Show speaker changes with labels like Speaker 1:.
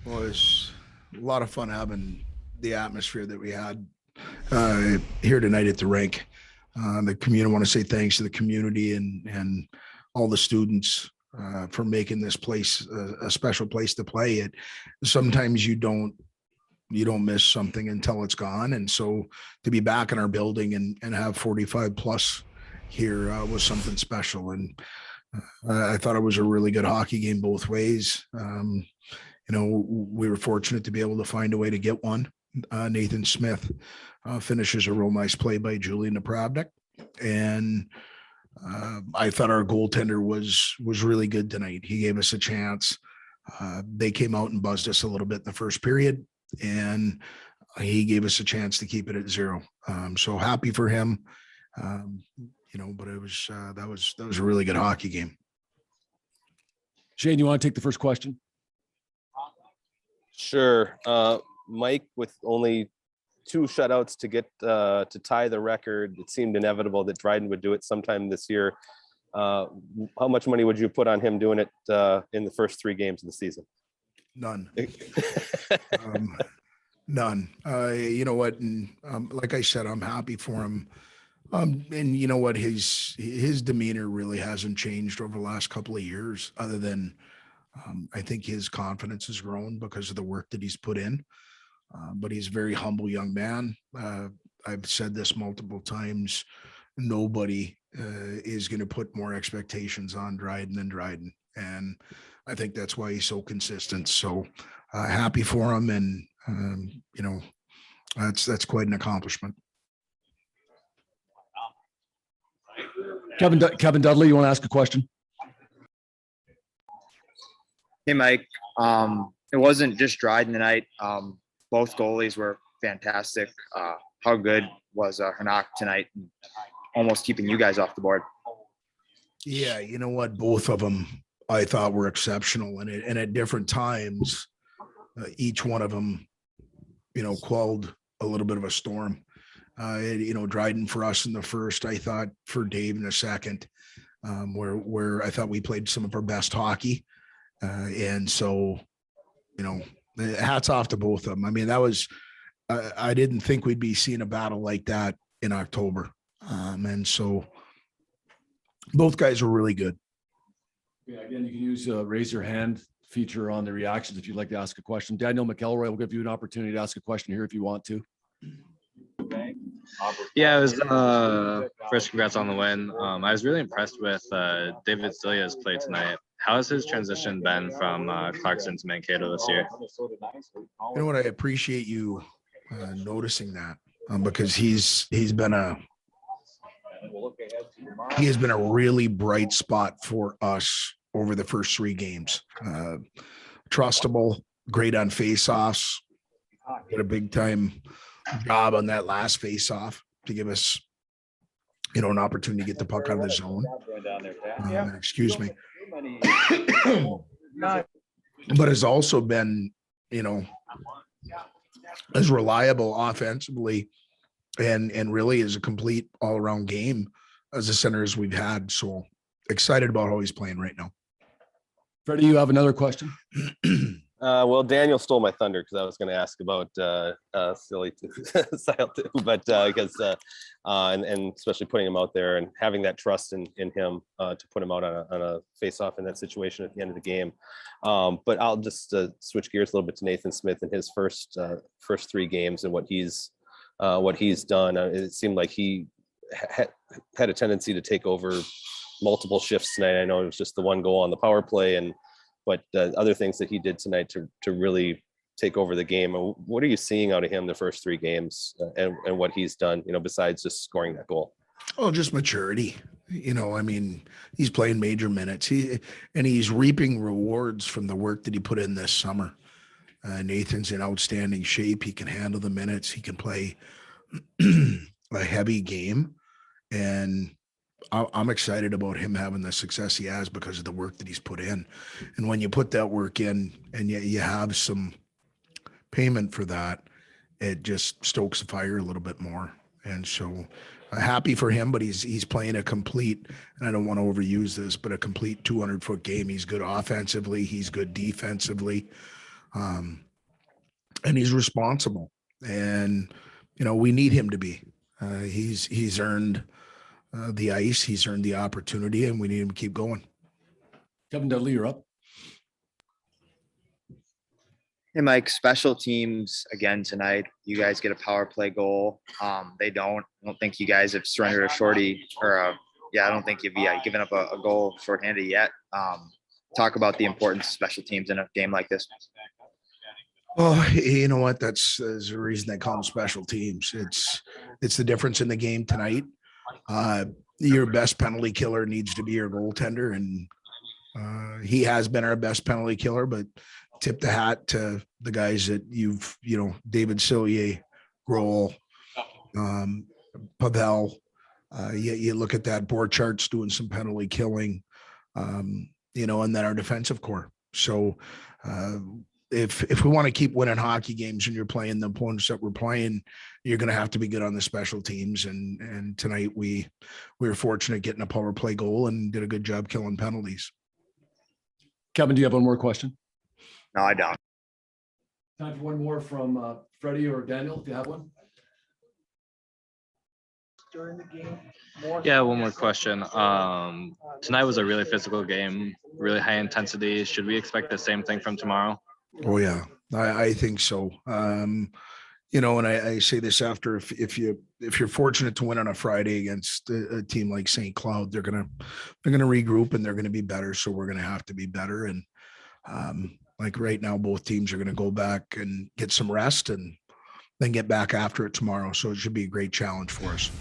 Speaker 1: Well, it's a lot of fun having the atmosphere that we had here tonight at the rink. The community, I want to say thanks to the community and all the students for making this place a special place to play. It sometimes you don't miss something until it's gone, and so to be back in our building and have 45 plus here was something special. And I thought it was a really good hockey game both ways. We were fortunate to be able to find a way to get one. Nathan Smith finishes a real nice play by Julian Napravnik, and I thought our goaltender was really good tonight. He gave us a chance. They came out and buzzed us a little bit in the first period, and he gave us a chance to keep it at 0. So happy for him. But it was that was a really good hockey game.
Speaker 2: Shane, you want to take the first question?
Speaker 3: Sure. Mike, with only 2 shutouts to get to tie the record, it seemed inevitable that Dryden would do it sometime this year. How much money would you put on him doing it in the first 3 games of the season?
Speaker 1: None. None. You know what? And like I said, I'm happy for him. And you know what? His demeanor really hasn't changed over the last couple of years, other than I think his confidence has grown because of the work that he's put in. But he's a very humble young man. I've said this multiple times. Nobody is going to put more expectations on Dryden than Dryden. And I think that's why he's so consistent. So happy for him. And, that's quite an accomplishment.
Speaker 2: Kevin Dudley, you want to ask a question?
Speaker 4: Hey, Mike. It wasn't just Dryden tonight. Both goalies were fantastic. How good was Hrenak tonight, almost keeping you guys off the board?
Speaker 1: Yeah, you know what? Both of them I thought were exceptional, and at different times, each one of them, quelled a little bit of a storm. Dryden for us in the first, I thought for Dave in the second, where I thought we played some of our best hockey. And so, hats off to both of them. I mean, that was, I didn't think we'd be seeing a battle like that in October. And so both guys were really good.
Speaker 2: Yeah, again, you can use raise your hand feature on the reactions if you'd like to ask a question. Daniel McElroy will give you an opportunity to ask a question here if you want to.
Speaker 5: Yeah, it was first congrats on the win. I was really impressed with David Zilia's play tonight. How has his transition been from Clarkson to Mankato this year?
Speaker 1: You know what? I appreciate you noticing that because he has been a really bright spot for us over the first 3 games. Trustable, great on faceoffs, did a big time job on that last faceoff to give us, an opportunity to get the puck out of the zone. Excuse me. But has also been, as reliable offensively and really is a complete all around game as a center as we've had. So excited about how he's playing right now.
Speaker 2: Freddie, you have another question?
Speaker 3: Well, Daniel stole my thunder because I was going to ask about Silly Style too, but because and especially putting him out there and having that trust in him to put him out on a face-off in that situation at the end of the game. But I'll just switch gears a little bit to Nathan Smith in his first 3 games and what he's done. It seemed like he had a tendency to take over multiple shifts tonight. I know it was just the 1 goal on the power play, but other things that he did tonight to really take over the game. What are you seeing out of him the first 3 games and what he's done, besides just scoring that goal?
Speaker 1: Oh, just maturity. I mean, he's playing major minutes. He's reaping rewards from the work that he put in this summer. Nathan's in outstanding shape. He can handle the minutes. He can play a heavy game. And I'm excited about him having the success he has because of the work that he's put in. And when you put that work in and yet you have some payment for that, it just stokes the fire a little bit more. And so happy for him, but he's playing a complete, and I don't want to overuse this, but a complete 200-foot game. He's good offensively. He's good defensively. And he's responsible, and we need him to be. He's earned the ice, he's earned the opportunity, and we need him to keep going.
Speaker 2: Kevin Dudley, you're up.
Speaker 4: Hey, Mike, special teams again tonight. You guys get a power play goal. They don't. I don't think you guys have surrendered a shorty I don't think you've given up a goal shorthanded yet. Talk about the importance of special teams in a game like this.
Speaker 1: Well, you know what? There's a reason they call them special teams. It's the difference in the game tonight. Your best penalty killer needs to be your goaltender, and he has been our best penalty killer, but tip the hat to the guys that David Sillier, Grohl, Pavel. You look at that, Borchart's doing some penalty killing, and then our defensive core. So if we want to keep winning hockey games and you're playing the opponents that we're playing, you're going to have to be good on the special teams. And tonight we were fortunate getting a power play goal and did a good job killing penalties.
Speaker 2: Kevin, do you have one more question?
Speaker 4: No, I don't.
Speaker 2: Time for one more from Freddie or Daniel, if you have one.
Speaker 6: During the game.
Speaker 5: Yeah, one more question. Tonight was a really physical game, really high intensity. Should we expect the same thing from tomorrow?
Speaker 1: Oh yeah, I think so. And I say this after, if you're fortunate to win on a Friday against a team like St. Cloud, they're gonna regroup and they're gonna be better. So we're gonna have to be better. And like right now, both teams are gonna go back and get some rest and then get back after it tomorrow. So it should be a great challenge for us.